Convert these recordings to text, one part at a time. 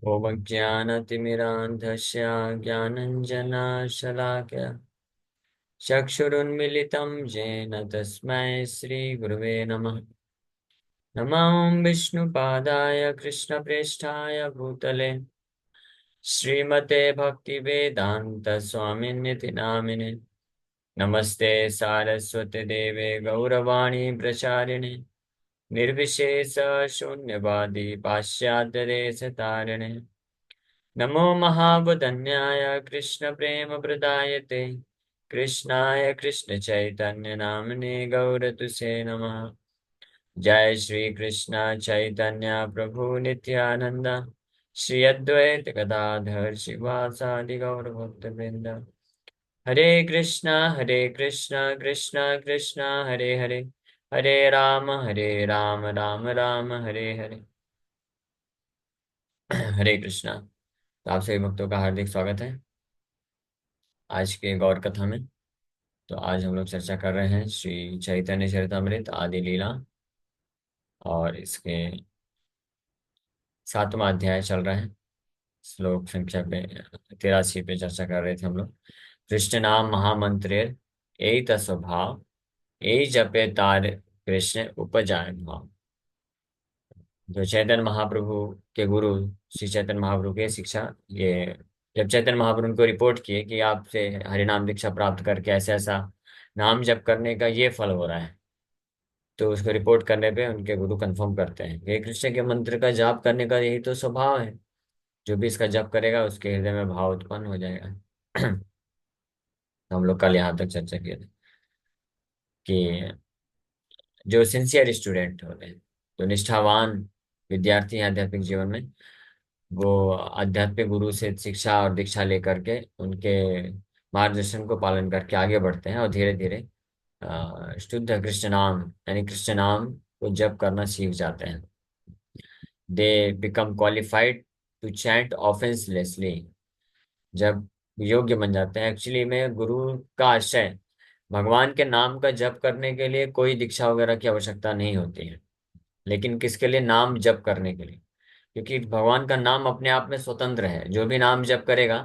ओमज्ञानतिमिरान्धस्य ज्ञानञ्जनशलाकया चक्षुरुन्मिलितं येन तस्मै श्रीगुरुवे नमः। नमो विष्णुपादाय कृष्णप्रेष्ठाय भूतले श्रीमते भक्तिवेदान्तस्वामिन्निति नामिने। नमस्ते सारस्वती देवे गौरवाणी प्रचारिणे निर्विशेष शून्यवादी पाश्चात्यदेशतारिणे। नमो महावदन्याय कृष्णप्रेमप्रदायते कृष्णाय कृष्णचैतन्यनाम्ने गौरतुसे नमः। जय श्री कृष्ण चैतन्य प्रभु नित्यानंद श्री अद्वैत गदाधर शिवासादि गौर भक्तवृंद। हरे कृष्णा कृष्णा कृष्णा हरे हरे, हरे राम राम राम हरे हरे। हरे कृष्णा। तो आप सभी भक्तों का हार्दिक स्वागत है आज के गौर कथा में। तो आज हम लोग चर्चा कर रहे हैं श्री चैतन्य चरितमृत आदि लीला, और इसके 7वां अध्याय चल रहा है। श्लोक संख्या पे 83 पे चर्चा कर रहे थे हम लोग। कृष्ण नाम महामंत्र यही स्वभाव, यही जपे तार कृष्ण उपजाय भाव। जो चैतन्य महाप्रभु के गुरु श्री चैतन्य महाप्रभु के शिक्षा, ये जब चैतन्य महाप्रभु को रिपोर्ट किए कि आपसे हरिनाम दीक्षा प्राप्त करके ऐसा ऐसा नाम जप करने का ये फल हो रहा है, तो उसको रिपोर्ट करने पे उनके गुरु कंफर्म करते हैं कि कृष्ण के मंत्र का जाप करने का यही तो स्वभाव है। जो भी इसका जप करेगा उसके हृदय में भाव उत्पन्न हो जाएगा। हम लोग कल यहाँ तक चर्चा किए थे कि जो सिंसियर स्टूडेंट होते हैं, जो निष्ठावान विद्यार्थी हैं आध्यात्मिक जीवन में, वो आध्यात्मिक गुरु से शिक्षा और दीक्षा लेकर के उनके मार्गदर्शन को पालन करके आगे बढ़ते हैं और धीरे धीरे शुद्ध कृष्ण नाम यानी कृष्ण नाम को जप करना सीख जाते हैं। They become qualified to chant offencelessly. जब योग्य बन जाते हैं, एक्चुअली में गुरु का आशय भगवान के नाम का जप करने के लिए कोई दीक्षा वगैरह की आवश्यकता नहीं होती है, लेकिन किसके लिए? नाम जप करने के लिए। क्योंकि भगवान का नाम अपने आप में स्वतंत्र है, जो भी नाम जप करेगा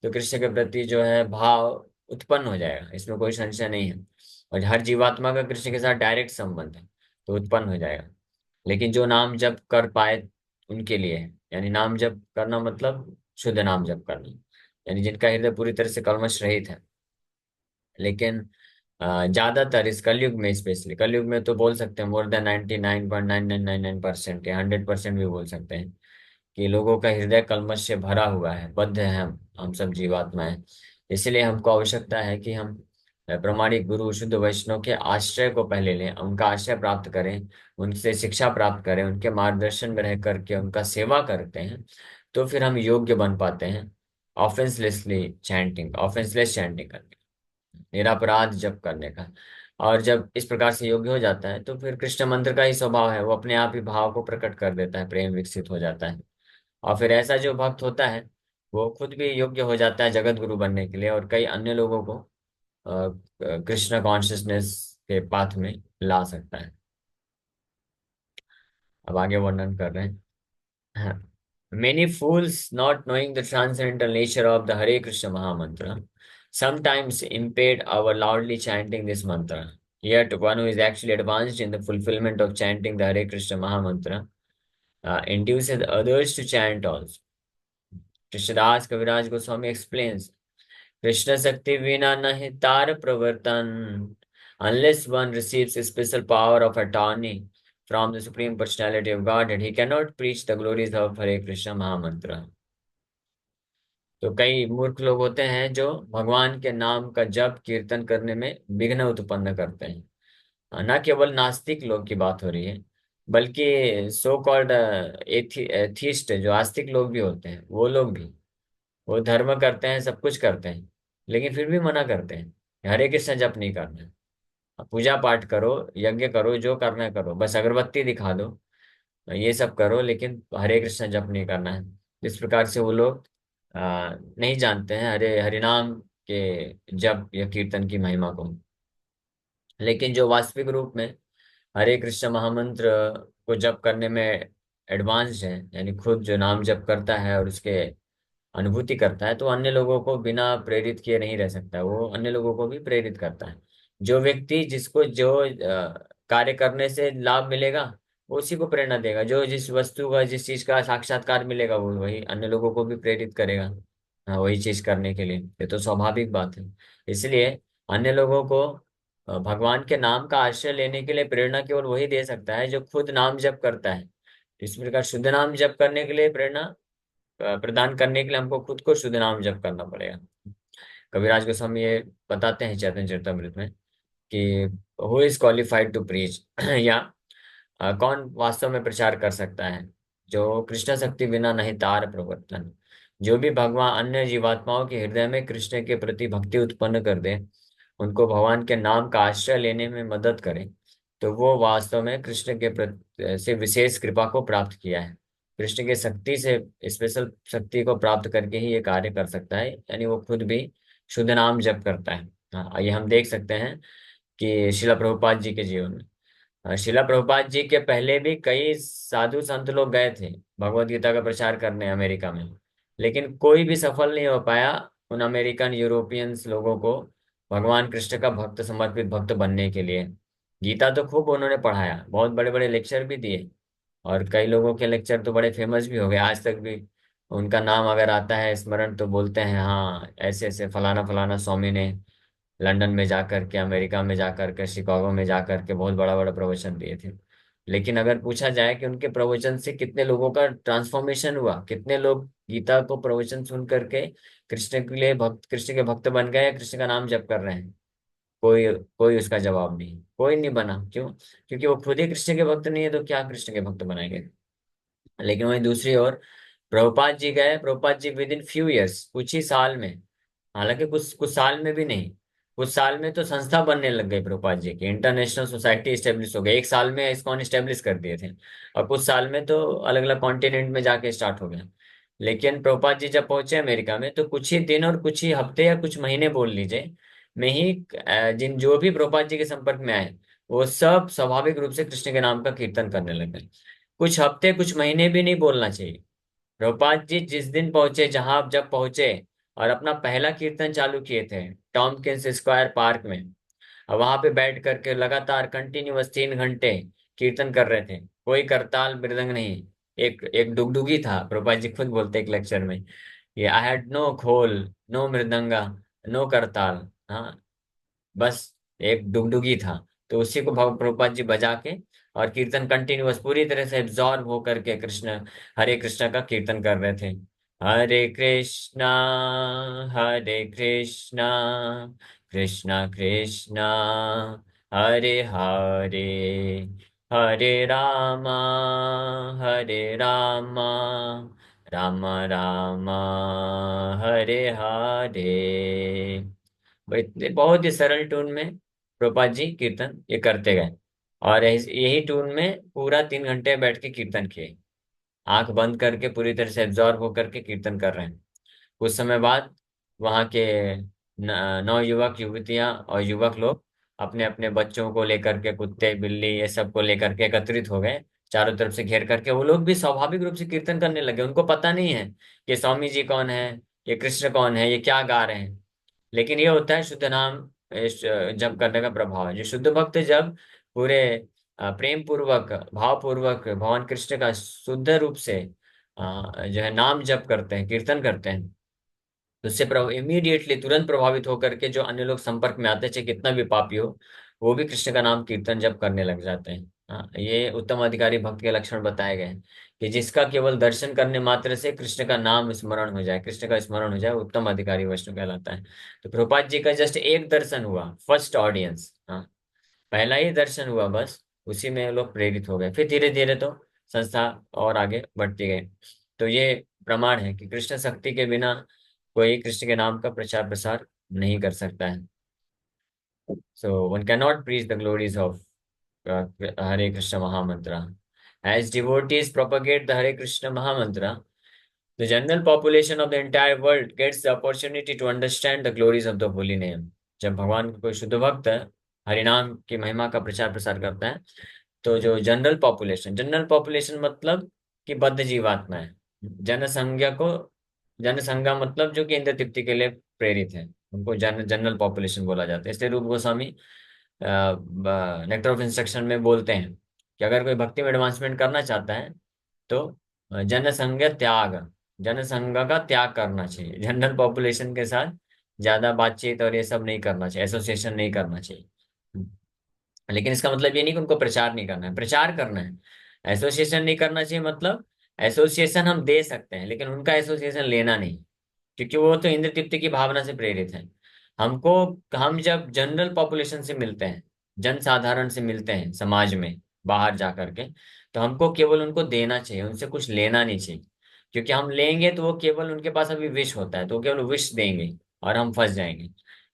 तो कृष्ण के प्रति जो है भाव उत्पन्न हो जाएगा, इसमें कोई संशय नहीं है। और हर जीवात्मा का कृष्ण के साथ डायरेक्ट संबंध है, तो उत्पन्न हो जाएगा। लेकिन जो नाम जप कर पाए उनके लिए है, यानी नाम जप करना मतलब शुद्ध नाम जप करना, यानी जिनका हृदय पूरी तरह से कल्मश रहित है। लेकिन ज्यादातर इस कलयुग में, स्पेशली कलयुग में तो बोल सकते हैं मोर देन 99.9999% या 100% भी बोल सकते हैं कि लोगों का हृदय कल्मश से भरा हुआ है, बद्ध है। हम सब जीवात्मा है। इसलिए हमको आवश्यकता है कि हम प्रामाणिक गुरु शुद्ध वैष्णव के आश्रय को पहले लें, उनका आश्रय प्राप्त करें, उनसे शिक्षा प्राप्त करें, उनके मार्गदर्शन में रह करके उनका सेवा करते हैं, तो फिर हम योग्य बन पाते हैं ऑफेंसलेसली चैंटिंग, ऑफेंसलेस चैंटिंग करने, निरपराध जप करने का। और जब इस प्रकार से योग्य हो जाता है तो फिर कृष्ण मंत्र का ही स्वभाव है, वो अपने आप ही भाव को प्रकट कर देता है, प्रेम विकसित हो जाता है। और फिर ऐसा जो भक्त होता है वो खुद भी योग्य हो जाता है जगत गुरु बनने के लिए, और कई अन्य लोगों को कृष्ण कॉन्शियसनेस के पाथ में ला सकता है। अब आगे वर्णन कर रहे हैं। Many fools, not knowing the transcendental nature of the Hare Krishna Mahamantra, sometimes impede our loudly chanting this mantra. Yet one who is actually advanced in the fulfillment of chanting the Hare Krishna Mahamantra induces others to chant also. Krishnadas Kaviraj Goswami explains, Krishna Sakti Vina Nahi Tar Pravartan. Unless one receives a special power of attorney from the Supreme Personality of Godhead, he cannot preach the glories of Hare Krishna Mahamantra. तो कई मूर्ख लोग होते हैं जो भगवान के नाम का जप कीर्तन करने में विघ्न उत्पन्न करते हैं। न केवल नास्तिक लोग की बात हो रही है, बल्कि सो कॉल्ड एथिस्ट जो आस्तिक लोग भी होते हैं, वो लोग भी, वो धर्म करते हैं, सब कुछ करते हैं, लेकिन फिर भी मना करते हैं कि हरे कृष्ण जप नहीं करना है। पूजा पाठ करो, यज्ञ करो, जो करना है करो, बस अगरबत्ती दिखा दो, ये सब करो, लेकिन हरे कृष्ण जप नहीं करना है। इस प्रकार से वो लोग नहीं जानते हैं हरे हरिनाम के जप या कीर्तन की महिमा को। लेकिन जो वास्तविक रूप में हरे कृष्ण महामंत्र को जप करने में एडवांस्ड है, यानी खुद जो नाम जप करता है और उसके अनुभूति करता है, तो अन्य लोगों को बिना प्रेरित किए नहीं रह सकता, वो अन्य लोगों को भी प्रेरित करता है। जो व्यक्ति जिसको जो कार्य करने से लाभ मिलेगा, वो उसी को प्रेरणा देगा। जो जिस वस्तु का, जिस चीज का साक्षात्कार मिलेगा, वो वही अन्य लोगों को भी प्रेरित करेगा, हाँ, वही चीज करने के लिए। ये तो स्वाभाविक बात है। इसलिए अन्य लोगों को भगवान के नाम का आश्रय लेने के लिए प्रेरणा केवल वही दे सकता है जो खुद नाम जप करता है। इस प्रकार शुद्ध नाम जप करने के लिए प्रेरणा प्रदान करने के लिए हमको खुद को शुद्ध नाम जप करना पड़ेगा। कविराज गोस्वामी ये बताते हैं चैतन्य चरितमृत में कि who is qualified to preach या कौन वास्तव में प्रचार कर सकता है, जो कृष्ण शक्ति बिना नहीं तार प्रवर्तन। जो भी भगवान अन्य जीवात्माओं के हृदय में कृष्ण के प्रति भक्ति उत्पन्न कर दे, उनको भगवान के नाम का आश्रय लेने में मदद करे, तो वो वास्तव में कृष्ण के प्रति से विशेष कृपा को प्राप्त किया है। कृष्ण के शक्ति से, स्पेशल शक्ति को प्राप्त करके ही ये कार्य कर सकता है, यानी वो खुद भी शुद्ध नाम जप करता है। हाँ, ये हम देख सकते हैं कि शिला प्रभुपाद जी के जीवन में, शिला प्रभुपाद जी के पहले भी कई साधु संत लोग गए थे भगवत गीता का प्रचार करने अमेरिका में, लेकिन कोई भी सफल नहीं हो पाया उन अमेरिकन यूरोपियंस लोगों को भगवान कृष्ण का भक्त, समर्पित भक्त बनने के लिए। गीता तो खूब उन्होंने पढ़ाया, बहुत बड़े बड़े लेक्चर भी दिए, और कई लोगों के लेक्चर तो बड़े फेमस भी हो गए। आज तक भी उनका नाम अगर आता है स्मरण, तो बोलते हैं हाँ ऐसे ऐसे फलाना फलाना स्वामी ने लंदन में जाकर के, अमेरिका में जाकर के, शिकागो में जाकर के बहुत बड़ा बड़ा प्रवचन दिए थे। लेकिन अगर पूछा जाए कि उनके प्रवचन से कितने लोगों का ट्रांसफॉर्मेशन हुआ, कितने लोग गीता को प्रवचन सुन करके कृष्ण के लिए भक्त, कृष्ण के भक्त बन गए या कृष्ण का नाम जप कर रहे हैं, कोई कोई उसका जवाब नहीं, कोई नहीं बना। क्यों? क्योंकि वो खुद ही कृष्ण के भक्त नहीं है, तो क्या कृष्ण के भक्त बनाएंगे। लेकिन वहीं दूसरी ओर प्रभुपाद जी गए, Prabhupada ji with in few years, कुछ ही साल में, हालांकि कुछ कुछ साल में भी नहीं, कुछ साल में तो संस्था बनने लग गई प्रभुपाद जी की, इंटरनेशनल सोसाइटी स्टेब्लिश हो गई, एक साल में इस्कॉन स्टेब्लिश कर दिए थे। और कुछ साल में तो अलग अलग कॉन्टिनेंट में जाके स्टार्ट हो गया। लेकिन प्रभुपाद जी जब पहुंचे अमेरिका में, तो कुछ ही दिन और कुछ ही हफ्ते या कुछ महीने बोल लीजिए में ही, जिन जो भी प्रभुपाद जी के संपर्क में आए, वो सब स्वाभाविक रूप से कृष्ण के नाम का कीर्तन करने लगे। कुछ हफ्ते, कुछ महीने भी नहीं बोलना चाहिए। प्रभुपाद जी जिस दिन पहुंचे, जहां जब पहुंचे और अपना पहला कीर्तन चालू किए थे टॉमकिंस स्क्वायर पार्क में, और वहां पे बैठ करके लगातार कंटिन्यूअस 3 घंटे कीर्तन कर रहे थे, कोई करताल मृदंग नहीं। एक एक डुगडुगी था, प्रभुपाद जी खुद बोलते एक लेक्चर में, ये आई हैड नो खोल, नो मृदंगा, नो करताल, हाँ, बस एक डुगडुगी था। तो उसी को प्रभुपाद जी बजा के और कीर्तन कंटिन्यूअस पूरी तरह से एब्जॉर्ब होकर के कृष्ण, हरे कृष्ण का कीर्तन कर रहे थे। हरे कृष्णा, हरे कृष्णा, कृष्णा कृष्णा, हरे हरे, हरे रामा, हरे रामा, राम राम, हरे हरे। इतने बहुत ही सरल टून में प्रभुपाद जी कीर्तन ये करते गए, और यही टून में पूरा 3 घंटे बैठ के कीर्तन किए, आंख बंद करके पूरी तरह से एब्जॉर्ब होकर के कीर्तन कर रहे हैं। कुछ समय बाद वहाँ के नौ युवक युवतियां और युवक लोग अपने अपने बच्चों को लेकर के, कुत्ते बिल्ली ये सब को लेकर के एकत्रित हो गए, चारों तरफ से घेर करके वो लोग भी स्वाभाविक रूप से कीर्तन करने लगे। उनको पता नहीं है कि स्वामी जी कौन है, ये कृष्ण कौन है, ये क्या गा रहे हैं। लेकिन ये होता है शुद्ध नाम जप करने का प्रभाव है। जो शुद्ध भक्त जब पूरे प्रेम पूर्वक, भाव पूर्वक भगवान कृष्ण का शुद्ध रूप से जो है नाम जप करते हैं, कीर्तन करते हैं, तो उससे इमीडिएटली तुरंत प्रभावित होकर के जो अन्य लोग संपर्क में आते हैं, चाहे कितना भी पापी हो, वो भी कृष्ण का नाम कीर्तन जप करने लग जाते हैं। हाँ, ये उत्तम अधिकारी भक्त के लक्षण बताए गए हैं कि जिसका केवल दर्शन करने मात्र से कृष्ण का नाम स्मरण हो जाए, कृष्ण का स्मरण हो जाए, उत्तम अधिकारी वैष्णव कहलाता है। तो प्रभुपाद जी का जस्ट एक दर्शन हुआ, फर्स्ट ऑडियंस, हाँ, पहला ही दर्शन हुआ बस, उसी में लोग प्रेरित हो गए। फिर धीरे धीरे तो संस्था और आगे बढ़ती गई। तो ये प्रमाण है कि कृष्ण शक्ति के बिना कोई कृष्ण के नाम का प्रचार प्रसार नहीं कर सकता है। So one can not preach the glories of Hare Krishna mahamantra. As devotees propagate the Hare Krishna mahamantra, the general population of the entire world gets the opportunity to understand the glories of the holy name। जब भगवान का कोई शुद्ध भक्त हरिनाम की महिमा का प्रचार प्रसार करता है, तो जो जनरल पॉपुलेशन, जनरल पॉपुलेशन मतलब कि बद्ध जीवात्मा है। जनसंज्ञा को, जनसंज्ञा मतलब जो कि इंद्र तृप्ति के लिए प्रेरित है, उनको जनरल पॉपुलेशन बोला जाता है। इसलिए रूप गोस्वामी नेक्टर ऑफ इंस्ट्रक्शन में बोलते हैं कि अगर कोई भक्ति में एडवांसमेंट करना चाहता है तो जनसंघ त्याग, जनसंघ का त्याग करना चाहिए, जनरल पॉपुलेशन के साथ ज्यादा बातचीत और ये सब नहीं करना चाहिए, एसोसिएशन नहीं करना चाहिए। लेकिन इसका मतलब ये नहीं कि उनको प्रचार नहीं करना है, प्रचार करना है। एसोसिएशन नहीं करना चाहिए मतलब एसोसिएशन हम दे सकते हैं लेकिन उनका एसोसिएशन लेना नहीं, क्योंकि वो तो इंद्र तृप्ति की भावना से प्रेरित है। हमको, हम जब जनरल पॉपुलेशन से मिलते हैं, जनसाधारण से मिलते हैं समाज में बाहर जा करके, तो हमको केवल उनको देना चाहिए, उनसे कुछ लेना नहीं चाहिए। क्योंकि हम लेंगे तो वो केवल, उनके पास अभी विश होता है तो वो केवल विश देंगे और हम फंस जाएंगे।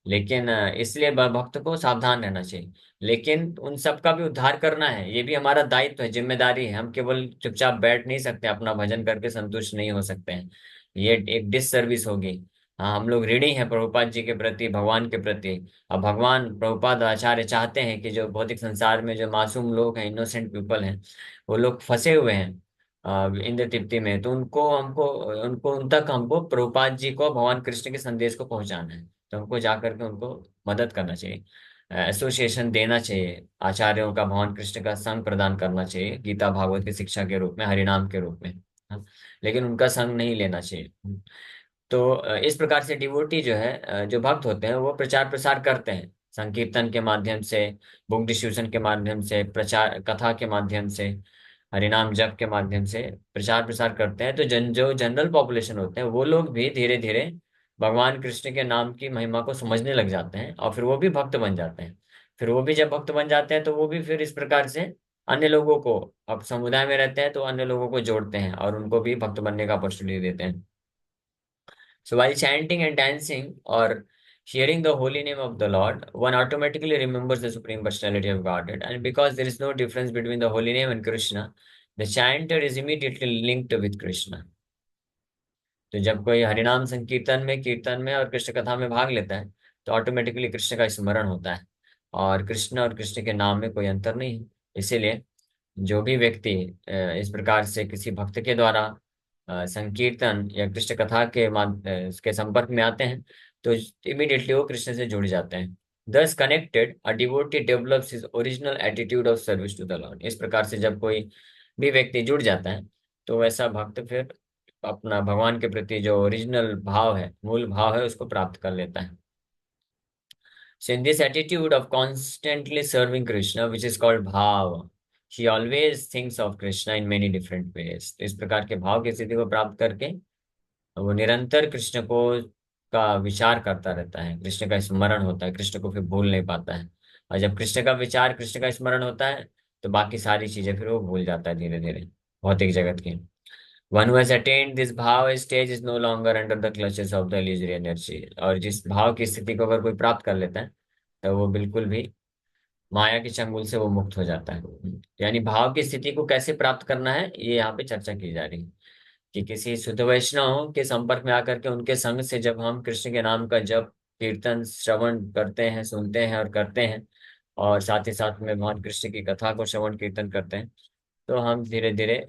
लेकिन इसलिए भक्त को सावधान रहना चाहिए। लेकिन उन सबका भी उद्धार करना है, ये भी हमारा दायित्व है, जिम्मेदारी है। हम केवल चुपचाप बैठ नहीं सकते, अपना भजन करके संतुष्ट नहीं हो सकते हैं, ये एक डिस सर्विस होगी। हाँ, हम लोग ऋणी हैं प्रभुपाद जी के प्रति, भगवान के प्रति। अब भगवान प्रभुपाद आचार्य चाहते हैं कि जो भौतिक संसार में जो मासूम लोग हैं, इनोसेंट पीपल हैं, वो लोग फंसे हुए हैं इंद्र तृप्ति में, तो उनको, हमको उनको उन तक हमको प्रभुपाद जी को, भगवान कृष्ण के संदेश को पहुंचाना है। तो हमको जा करके उनको मदद करना चाहिए, एसोसिएशन देना चाहिए, आचार्यों का, भगवान कृष्ण का संग प्रदान करना चाहिए, गीता भागवत की शिक्षा के रूप में, हरिनाम के रूप में। हाँ, लेकिन उनका संग नहीं लेना चाहिए। तो इस प्रकार से डिवोटी जो है, जो भक्त होते हैं, वो प्रचार प्रसार करते हैं संकीर्तन के माध्यम से, बुक डिस्ट्रीब्यूशन के माध्यम से, प्रचार कथा के माध्यम से, हरिनाम जप के माध्यम से प्रचार प्रसार करते हैं। तो जो जनरल पॉपुलेशन होते हैं वो लोग भी धीरे धीरे भगवान कृष्ण के नाम की महिमा को समझने लग जाते हैं और फिर वो भी भक्त बन जाते हैं। फिर वो भी जब भक्त बन जाते हैं तो वो भी फिर इस प्रकार से अन्य लोगों को, अब समुदाय में रहते हैं तो अन्य लोगों को जोड़ते हैं और उनको भी भक्त बनने का अपॉर्चुनिटी देते हैं। So while chanting and dancing or hearing the holy name of the Lord, one automatically remembers the Supreme Personality of Godhead. And because there is no difference between the holy name and Krishna, the chanter is immediately linked with Krishna. तो जब कोई हरिनाम संकीर्तन में, कीर्तन में और कृष्ण कथा में भाग लेता है तो ऑटोमेटिकली कृष्ण का स्मरण होता है, और कृष्ण के नाम में कोई अंतर नहीं है। इसीलिए जो भी व्यक्ति इस प्रकार से किसी भक्त के द्वारा संकीर्तन या कृष्ण कथा के संपर्क में आते हैं तो इमीडिएटली वो कृष्ण से जुड़ जाते हैं। Thus connected, a devotee develops his original attitude of service to the Lord. इस प्रकार से जब कोई भी व्यक्ति जुड़ जाता है तो वैसा भक्त फिर अपना भगवान के प्रति जो ओरिजिनल भाव है, मूल भाव है, उसको प्राप्त कर लेता है। So in this attitude of constantly serving Krishna, which is called bhava, he always thinks of Krishna in many different ways. तो इस प्रकार के भाव की स्थिति को प्राप्त करके वो निरंतर कृष्ण को का विचार करता रहता है, कृष्ण का स्मरण होता है, कृष्ण को फिर भूल नहीं पाता है। और जब कृष्ण का विचार, कृष्ण का स्मरण होता है तो बाकी सारी चीजें फिर वो भूल जाता है धीरे धीरे, भौतिक जगत की। One who has attained this भाव stage is no longer under the clutches of the illusory energy. और जिस भाव की स्थिति को अगर कोई प्राप्त कर लेता है तो वो बिल्कुल भी माया के चंगुल से वो मुक्त हो जाता है। यानी भाव की स्थिति को कैसे प्राप्त करना है, ये यहाँ पे चर्चा की जा रही है कि किसी शुद्ध वैष्णव के संपर्क में आकर के उनके संग से जब हम कृष्ण के नाम का जप, कीर्तन, श्रवण करते हैं, सुनते हैं और करते हैं, और साथ ही साथ में भगवान कृष्ण की कथा को श्रवण कीर्तन करते हैं, तो हम धीरे धीरे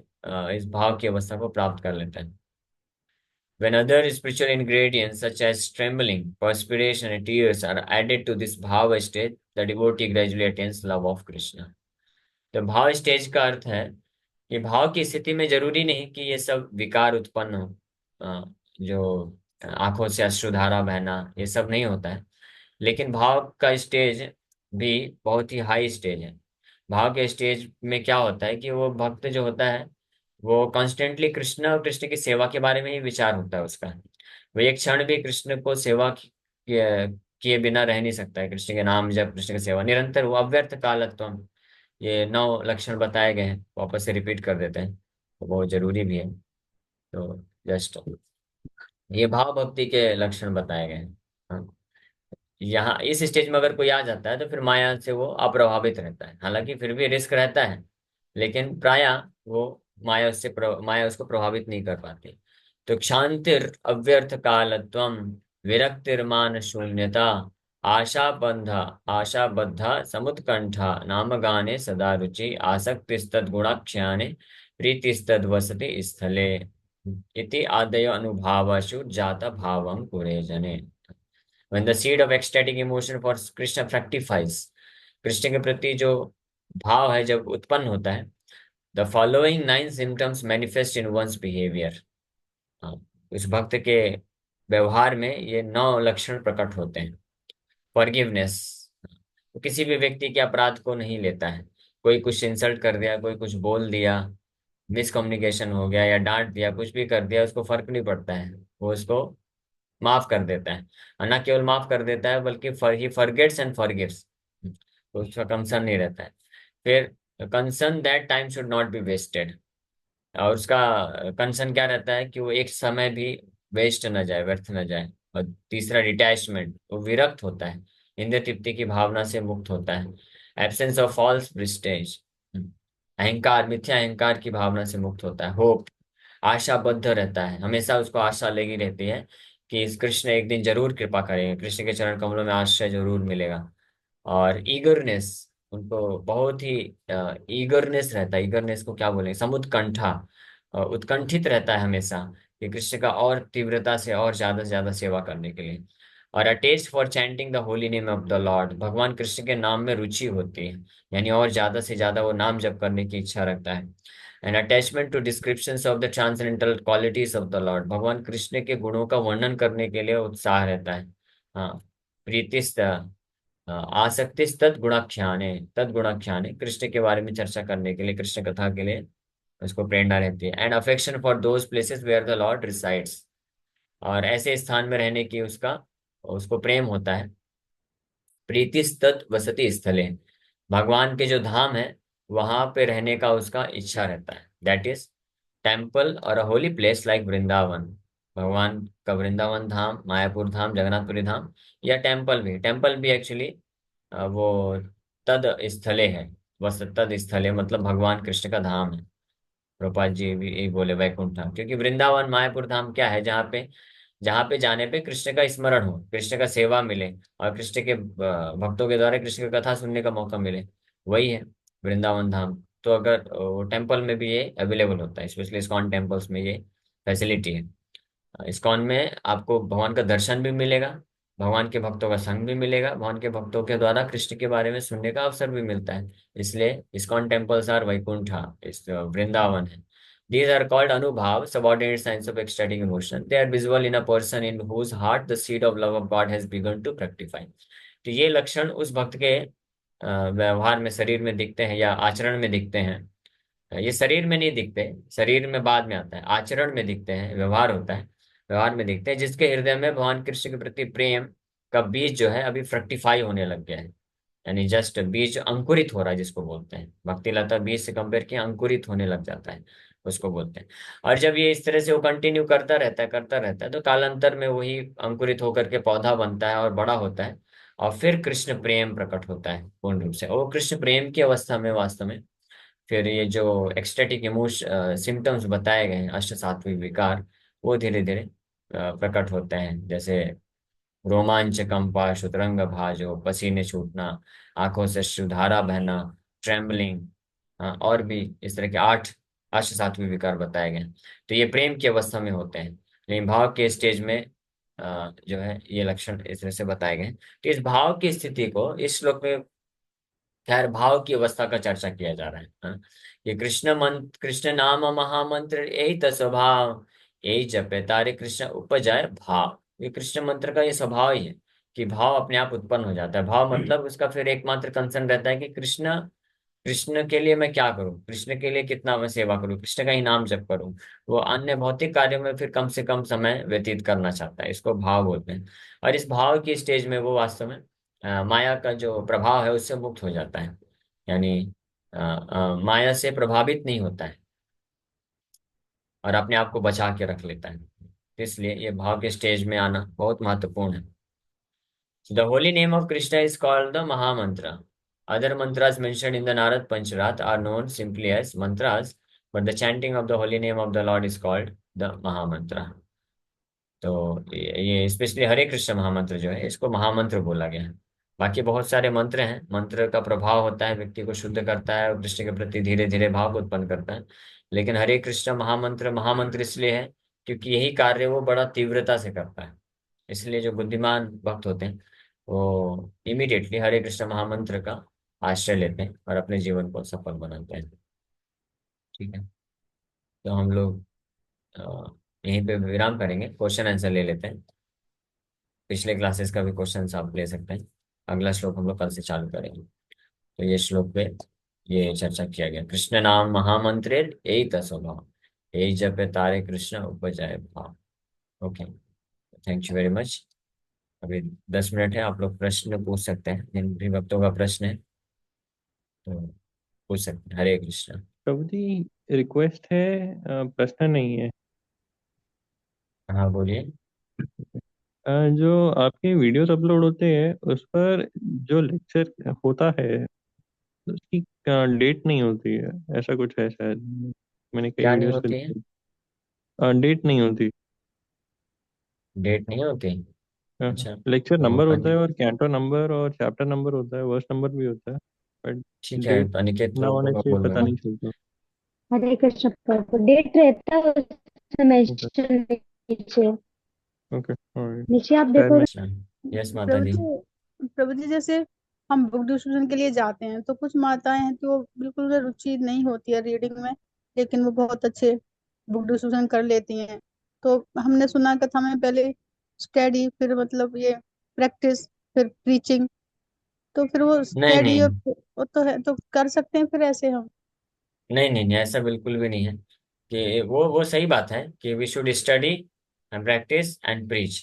इस भाव की अवस्था को प्राप्त कर लेते हैं। When other spiritual ingredients such as trembling, perspiration, and tears are added to this bhava state, the devotee gradually attains love of Krishna. तो भाव स्टेज का अर्थ है कि भाव की स्थिति में जरूरी नहीं कि ये सब विकार उत्पन्न हो, जो आंखों से अश्रुधारा बहना, ये सब नहीं होता है। लेकिन भाव का स्टेज भी बहुत ही हाई स्टेज है। भाव के स्टेज में क्या होता है कि वो भक्त जो होता है वो कॉन्स्टेंटली कृष्ण और कृष्ण की सेवा के बारे में ही विचार होता है उसका। वो एक क्षण भी कृष्ण को सेवा किए बिना रह नहीं सकता है। कृष्ण के नाम जब, कृष्ण की सेवा निरंतर, वो अव्यर्थ कालत्वम, ये 9 लक्षण बताए गए हैं, वापस से रिपीट कर देते हैं, तो बहुत जरूरी भी है। तो जस्ट ये भाव भक्ति के लक्षण बताए गए हैं। हाँ। यहाँ इस स्टेज में अगर कोई आ जाता है तो फिर माया से वो अप्रभावित रहता है, हालांकि फिर भी रिस्क रहता है, लेकिन प्रायः वो माया उसको प्रभावित नहीं कर पाती। तो क्षांतिर अव्यर्थ कालत्वम, विरक्तिर्मान शून्यता, आशा बद्धा समुत्कंठा, नाम गाने सदा रुचि, आसक्तिस्तद गुणाख्याने, प्रीतिस्तद वसति स्थले इति आदयो अनुभावशु जाता भावं कुरे जने। When the seed of ecstatic emotion for Krishna fructifies, Krishna के प्रति जो भाव है जब उत्पन्न होता है, the following 9 symptoms manifest in one's behavior। हाँ, उस भक्त के व्यवहार में ये 9 लक्षण प्रकट होते हैं। फॉरगिवनेस, तो किसी भी व्यक्ति के अपराध को नहीं लेता है। कोई कुछ इंसल्ट कर दिया, कोई कुछ बोल दिया, मिसकम्युनिकेशन हो गया या डांट दिया, कुछ भी कर दिया, उसको फर्क नहीं पड़ता है, वो उसको माफ कर देता है। और न केवल माफ कर देता है बल्कि ही फॉरगेट्स एंड फॉरगिव्स, तो उसका कंसर्न नहीं रहता है। फिर concern that time should not be wasted, और उसका कंसर्न क्या रहता है कि वो एक समय भी वेस्ट न जाए, व्यर्थ न जाए। और तीसरा डिटैचमेंट, वो विरक्त होता है, इंद्रिय तृप्ति की भावना से मुक्त होता है। एब्सेंस ऑफ फॉल्स प्रिस्टेज, अहंकार, मिथ्या अहंकार की भावना से मुक्त होता है। होप, आशाबद्ध रहता है, हमेशा उसको आशा लगी रहती है कि इस कृष्ण एक दिन जरूर कृपा करेंगे, कृष्ण के चरण कमलों में आश्रय जरूर मिलेगा। और ईगरनेस, उनको बहुत ही ईगरनेस रहता है। ईगरनेस को क्या बोलेंगे, समुत्कंठा, उत्कंठित रहता है हमेशा कि कृष्ण का और तीव्रता से ज्यादा सेवा करने के लिए। और attest for chanting the holy name of the Lord, भगवान कृष्ण के नाम में रुचि होती है, यानी और ज्यादा से ज्यादा वो नाम जप करने की इच्छा रखता है। And attachment to descriptions of the transcendental qualities of the Lord, भगवान कृष्ण के गुणों का वर्णन करने के लिए उत्साह रहता है। हाँ, प्रीतिस्त, आसक्ति तद गुणाख्याने, कृष्ण के बारे में चर्चा करने के लिए, कृष्ण कथा के लिए उसको प्रेरणा रहती है। And affection for those places where the Lord resides, और ऐसे स्थान में रहने की उसका उसको प्रेम होता है। प्रीतिस्तत वसति स्थले, भगवान के जो धाम है वहां पे रहने का उसका इच्छा रहता है। दैट इज टेम्पल और अ होली प्लेस लाइक वृंदावन, भगवान का वृंदावन धाम, मायापुर धाम, जगन्नाथपुरी धाम, या टेम्पल भी एक्चुअली वो तद स्थले है। बस तद स्थले मतलब भगवान कृष्ण का धाम है। प्रभुपाद जी भी यही बोले, वैकुंठ धाम, क्योंकि वृंदावन मायापुर धाम क्या है, जहाँ पे जाने पे कृष्ण का स्मरण हो, कृष्ण का सेवा मिले, और कृष्ण के भक्तों के द्वारा कृष्ण की कथा सुनने का मौका मिले, वही है वृंदावन धाम। तो अगर वो टेम्पल में भी ये अवेलेबल होता है, स्पेशली इस्कॉन टेम्पल्स में ये फैसिलिटी है। इस्कॉन में आपको भगवान का दर्शन भी मिलेगा, भगवान के भक्तों का संग भी मिलेगा, भगवान के भक्तों के द्वारा कृष्ण के बारे में सुनने का अवसर भी मिलता है। इसलिए इस्कॉन टेम्पल्स आर वैकुंठा, इस वृंदावन है। These are called anubhav, subordinate signs of ecstatic emotion. They are visible in a person in whose heart the seed of love of God has begun to fructify. तो ये लक्षण उस भक्त के व्यवहार में, शरीर में दिखते हैं या आचरण में दिखते हैं। ये शरीर में नहीं दिखते, शरीर में बाद में आता है, आचरण में दिखते हैं, व्यवहार होता है, व्यवहार में दिखते हैं, जिसके हृदय में भगवान कृष्ण के प्रति प्रेम का बीज जो है अभी फ्रक्टिफाई होने लग गया है। यानी जस्ट बीज अंकुरित हो रहा है, जिसको बोलते हैं, भक्ति लता बीज से कंपेयर किया अंकुरित होने लग जाता है, उसको बोलते हैं। और जब ये इस तरह से वो कंटिन्यू करता रहता है तो कालांतर में वही अंकुरित होकर के पौधा बनता है और बड़ा होता है, और फिर कृष्ण प्रेम प्रकट होता है पूर्ण रूप से। और वो कृष्ण प्रेम की अवस्था में वास्तव में फिर ये जो एक्सटेटिक इमोशन सिम्टम्स बताए गए हैं, अष्ट सात्विक विकार, वो धीरे धीरे प्रकट होते हैं। जैसे रोमांच, कंपा, शुतरंग भाजो, पसीने छूटना, आंखों से अश्रुधारा बहना, ट्रेम्बलिंग, और भी इस तरह के 8 अष्ट सात्विक विकार बताए गए हैं। तो ये प्रेम की अवस्था में होते हैं, लेकिन भाव के स्टेज में जो है ये लक्षण इस तरह से बताए गए हैं। तो इस भाव की स्थिति को इस श्लोक में, खैर भाव की अवस्था का चर्चा किया जा रहा है। हाँ? ये कृष्ण नाम महामंत्र यही तो स्वभाव, यही जपे तारे कृष्ण उपजाए भाव। ये कृष्ण मंत्र का ये स्वभाव ही है कि भाव अपने आप उत्पन्न हो जाता है। भाव मतलब उसका फिर एकमात्र कंसर्न रहता है कि कृष्ण, कृष्ण के लिए मैं क्या करूं, कृष्ण के लिए कितना मैं सेवा करूं, कृष्ण का ही नाम जप करूं। वो अन्य भौतिक कार्यों में फिर कम से कम समय व्यतीत करना चाहता है, इसको भाव बोलते हैं। और इस भाव की स्टेज में वो वास्तव में माया का जो प्रभाव है उससे मुक्त हो जाता है, यानी माया से प्रभावित नहीं होता है और अपने आप को बचा के रख लेता है। इसलिए ये भाव के स्टेज में आना बहुत महत्वपूर्ण है। The holy name of Krishna is called the महामंत्र। Other mantras mentioned in the Narad Pancharath are known simply as mantras, but the chanting of the holy name of the Lord is called the Mahamantra. तो ये specially हरे कृष्ण महामंत्र जो है इसको महामंत्र बोला गया है। बाकी बहुत सारे मंत्र हैं, मंत्र का प्रभाव होता है, व्यक्ति को शुद्ध करता है और कृष्ण के प्रति धीरे धीरे भाव को उत्पन्न करता है। लेकिन हरे कृष्ण महामंत्र महामंत्र इसलिए है क्योंकि यही कार्य वो बड़ा तीव्रता से करता है। इसलिए जो बुद्धिमान भक्त होते हैं वो इमीडिएटली हरे कृष्ण महामंत्र का आश्रय लेते हैं और अपने जीवन को सफल बनाते हैं। ठीक है, तो हम लोग अ, यहीं पे विराम करेंगे, क्वेश्चन आंसर ले लेते हैं। पिछले क्लासेस का भी क्वेश्चन आप ले सकते हैं। अगला श्लोक हम लोग कल से चालू करेंगे। तो ये श्लोक पे ये चर्चा किया गया, कृष्ण नाम महामंत्रे एक स्वभाव, एक जप तारे कृष्ण उपजाय भाव। Okay, thank you very much. अभी 10 मिनट है, आप लोग प्रश्न पूछ सकते हैं, जिन भी भक्तों का प्रश्न है तो पूछ सकते हैं। हरे कृष्ण। प्रभु जी, रिक्वेस्ट है, प्रश्न नहीं है। हाँ बोलिए। जो आपके वीडियोस अपलोड होते हैं उस पर जो लेक्चर होता है उसकी डेट नहीं होती है, ऐसा कुछ है शायद। मैंने कई क्या नहीं वीडियोस पे होती है? डेट नहीं होती। डेट नहीं होती? अच्छा, लेक्चर तो नंबर होता है और कैंटो नंबर और चैप्टर नंबर होता है, वर्स नंबर भी होता है, बट ठीक है, डेट तो अनिकेत ना प्रभु होने को से बोल पता देना। नहीं चलता। हरे कृष्ण प्रभु डेट रहता है उसमें ओके। मेंशन नीचे। Okay, alright. नीचे आप शायद देखोगे। मैं। अच्छा, यस माता प्रभु दी। जी, प्रभु जी जैसे हम बुक डिस्कशन के लिए जाते हैं तो कुछ माताएं हैं कि वो बिल्कुल उन्हें रुचि नहीं होती है रीडिंग में, लेकिन वो बहुत अच्छे बुक डिस्कशन कर लेती हैं। तो हमने सुना कि हमें पहले स्टडी, फिर मतलब ये प्रैक्टिस, फिर प्रीचिंग। तो फिर वो नहीं स्टडी नहीं, और वो तो है, तो कर सकते हैं फिर ऐसे हम। नहीं नहीं नहीं, ऐसा बिल्कुल भी नहीं है। कि वो सही बात है कि we should study and practise and preach,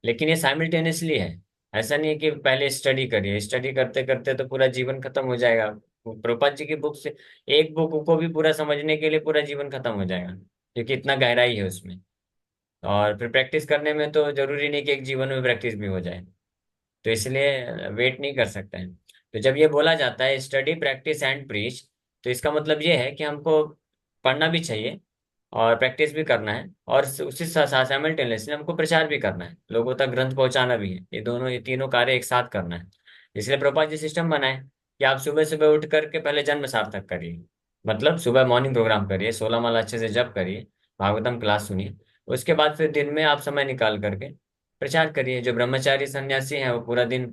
लेकिन ये साइमल्टेनियसली है। ऐसा नहीं है कि पहले स्टडी करिए, स्टडी करते करते तो पूरा जीवन खत्म हो जाएगा। प्रभुपाद जी की बुक से एक बुक को भी पूरा समझने के लिए पूरा जीवन खत्म हो जाएगा, क्योंकि इतना गहराई है उसमें। और फिर प्रैक्टिस करने में तो जरूरी नहीं कि एक जीवन में प्रैक्टिस भी हो जाए, तो इसलिए वेट नहीं कर सकते हैं। तो जब ये बोला जाता है स्टडी प्रैक्टिस एंड प्रीच, तो इसका मतलब ये है कि हमको पढ़ना भी चाहिए और प्रैक्टिस भी करना है, और उसी साथ साइमल्टेनियसली हमको प्रचार भी करना है, लोगों तक ग्रंथ पहुंचाना भी है। ये दोनों, ये तीनों कार्य एक साथ करना है। इसलिए प्रभुपाद जी सिस्टम बनाए कि आप सुबह सुबह उठ करके पहले जन्म सार्थक करिए। मतलब सुबह मॉर्निंग प्रोग्राम करिए, 16 माला अच्छे से जप करिए, भागवतम क्लास सुनिए। उसके बाद फिर दिन में आप समय निकाल करके प्रचार करिए। जो ब्रह्मचारी सन्यासी हैं वो पूरा दिन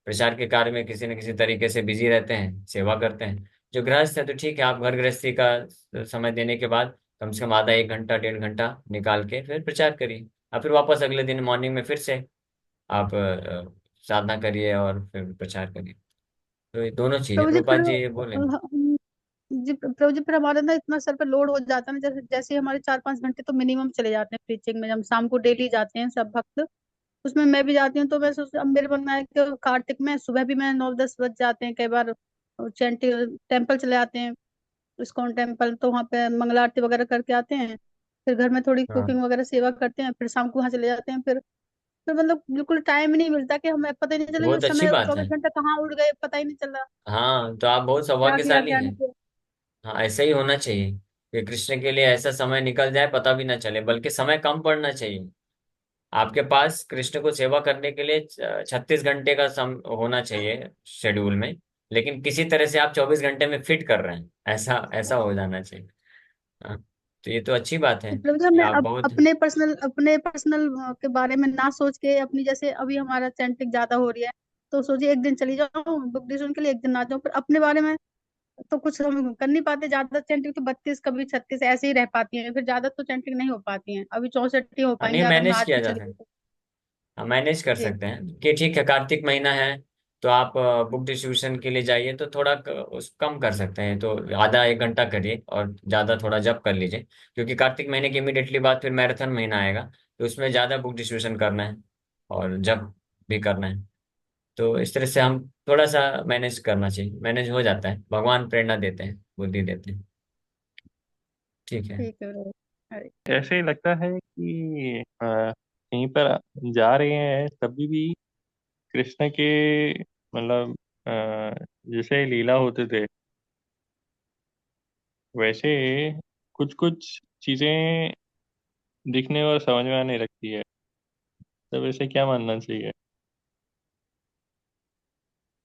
प्रचार के कार्य में किसी न किसी तरीके से बिजी रहते हैं, सेवा करते हैं। जो गृहस्थ है तो ठीक है, आप घर गृहस्थी का समय देने के बाद कम से कम आधा 1 घंटा 1.5 घंटा निकाल के फिर प्रचार करिए। और फिर वापस अगले दिन मॉर्निंग में फिर से आप साधना करिए और फिर प्रचार करिए। तो ये दोनों चीजें प्रभु जी फिर प्रभुपाद जी ये बोले। जी प्रभु जी, फिर हमारे ना इतना सर पे लोड हो जाता है ना, जैसे जैसे हमारे 4-5 घंटे तो मिनिमम चले जाते हैं प्रीचिंग में। हम शाम को डेली जाते हैं सब भक्त, उसमें मैं भी जाती हूँ। तो मैं सोच, अब मेरे मन में है कि कार्तिक में सुबह भी मैं 9-10 बज जाते हैं कई बार। चैंटी टेम्पल चले जाते हैं, इस्कॉन टेम्पल, तो वहाँ पे मंगला आरती वगैरह करके आते हैं। फिर घर में थोड़ी हाँ, कुकिंग वगैरह सेवा करते हैं, फिर शाम को वहाँ चले जाते हैं। फिर मतलब बिल्कुल टाइम ही नहीं मिलता कि हमें पता ही नहीं चला कि बहुत अच्छी समय बात है। 24 घंटे कहाँ उड़ गए, पता ही नहीं चला हाँ, तो आप बहुत क्या किया सौभाग्यशाली क्या हैं। नहीं किया। हाँ, ऐसा ही होना चाहिए कि कृष्ण के लिए ऐसा समय निकल जाए पता भी ना चले, बल्कि समय कम पड़ना चाहिए। आपके पास कृष्ण को सेवा करने के लिए 36 घंटे का सम होना चाहिए शेड्यूल में, लेकिन किसी तरह से आप 24 घंटे में फिट कर रहे हैं, ऐसा ऐसा हो जाना चाहिए। हाँ, तो ये तो अच्छी बात है मतलब जब कि मैं आप बहुत। अपने पर्सनल के बारे में ना सोच के, अपनी जैसे अभी हमारा चैंटिंग ज्यादा हो रही है तो सोचिए एक दिन चली जाऊँ बुक डिवीजन के लिए, एक दिन ना जाऊँ। फिर अपने बारे में तो कुछ हम कर नहीं पाते। ज्यादा चैंटिंग तो 32 कभी 36 ऐसे ही रह पाती है, फिर ज्यादा तो चैंटिंग नहीं हो पाती है। अभी 64 ही हो नहीं, पाएंगे अगर मैं मैनेज आज किया भी जा चली सकता, गई तो। हम मैनेज कर जी सकते हैं कि ठीक है, कार्तिक महीना है तो आप बुक डिस्ट्रीब्यूशन के लिए जाइए तो थोड़ा उस कम कर सकते हैं, तो आधा 1 घंटा करिए और ज़्यादा थोड़ा जप कर लीजिए। क्योंकि कार्तिक महीने की इमीडिएटली बाद फिर मैराथन महीना आएगा, तो उसमें ज़्यादा बुक डिस्ट्रीब्यूशन करना है और जप भी करना है। तो इस तरह से हम थोड़ा सा मैनेज करना चाहिए, मैनेज हो जाता है, भगवान प्रेरणा देते हैं, बुद्धि देते हैं। ठीक है। ठीक है brother। अरे ऐसे ही लगता है कि कहीं पर जा रहे हैं तभी भी कृष्ण के मतलब जैसे लीला होते थे वैसे कुछ कुछ चीजें दिखने और समझ में आने लगती है। तो वैसे क्या मानना चाहिए?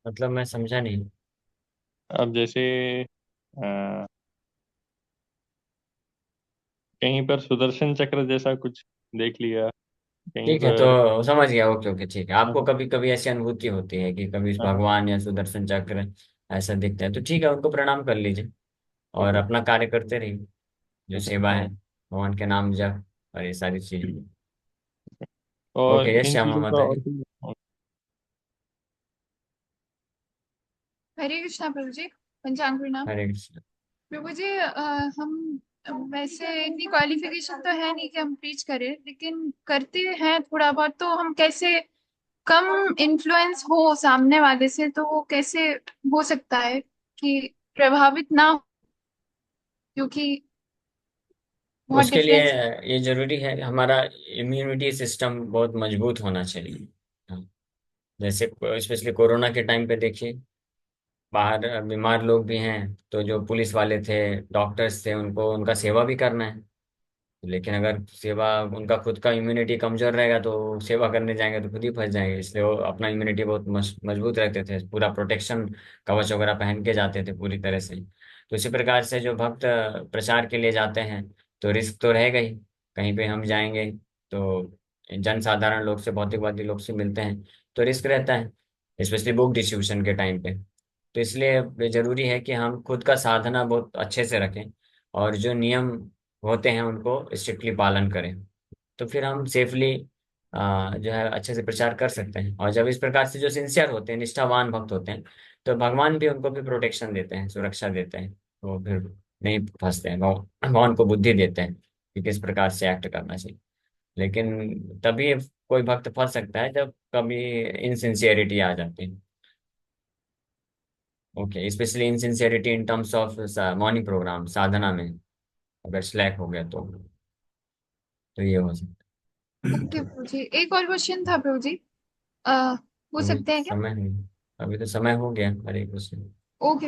मतलब मैं समझा नहीं। अब जैसे अ, कहीं पर सुदर्शन चक्र जैसा कुछ देख लिया, कहीं ठीक है, पर। तो समझ गया। ओके ओके, ठीक है। आपको कभी कभी ऐसी अनुभूति होती है कि कभी हाँ, भगवान या सुदर्शन चक्र ऐसा दिखता है, तो ठीक है, उनको प्रणाम कर लीजिए और ओके। अपना कार्य करते रहिए, जो सेवा है, भगवान के नाम जप और ये सारी चीजें। और ओके, यस इन श्यामा चीजों का माता और जी। भी। हरे कृष्णा प्रभु जी। पंचांग प्रणाम। हरे कृष्ण। प्रभु जी, हम वैसे इतनी क्वालिफिकेशन तो है नहीं कि हम प्रीच करें, लेकिन करते हैं थोड़ा बहुत। तो हम कैसे कम इन्फ्लुएंस हो सामने वाले से, तो वो कैसे हो सकता है कि प्रभावित ना हो, क्योंकि बहुत उसके लिए डिफरेंस। ये जरूरी है कि हमारा इम्यूनिटी सिस्टम बहुत मजबूत होना चाहिए। हाँ, जैसे स्पेशली कोरोना के टाइम पे देखिए, बाहर बीमार लोग भी हैं, तो जो पुलिस वाले थे, डॉक्टर्स थे, उनको उनका सेवा भी करना है। लेकिन अगर सेवा, उनका खुद का इम्यूनिटी कमजोर रहेगा तो सेवा करने जाएंगे तो खुद ही फंस जाएंगे। इसलिए वो अपना इम्यूनिटी बहुत मजबूत रखते थे, पूरा प्रोटेक्शन कवच वगैरह पहन के जाते थे पूरी तरह से। तो इसी प्रकार से जो भक्त प्रचार के लिए जाते हैं, तो रिस्क तो रहेगा ही। कहीं पे हम जाएंगे तो जन साधारण लोग से, भौतिकवादी लोग से मिलते हैं, तो रिस्क रहता है, स्पेशली बुक डिस्ट्रीब्यूशन के टाइम पे। तो इसलिए ये जरूरी है कि हम खुद का साधना बहुत अच्छे से रखें और जो नियम होते हैं उनको स्ट्रिक्टली पालन करें। तो फिर हम सेफली जो है अच्छे से प्रचार कर सकते हैं। और जब इस प्रकार से जो सिंसियर होते हैं, निष्ठावान भक्त होते हैं, तो भगवान भी उनको भी प्रोटेक्शन देते हैं, सुरक्षा देते हैं। तो फिर नहीं फंसते हैं, भगवान को बुद्धि देते हैं कि किस प्रकार से एक्ट करना चाहिए। लेकिन तभी कोई भक्त फंस सकता है जब कभी इनसिंसियरिटी आ जाती है। Okay, specially insincerity in terms of morning program sadhana में अगर स्लैक हो गया तो ये हो सकता ओके प्रभु जी, एक और क्वेश्चन था प्रभु जी। है। हो अभी सकते हैं क्या? समय है, अभी तो समय हो गया। हरे कृष्ण। ओके।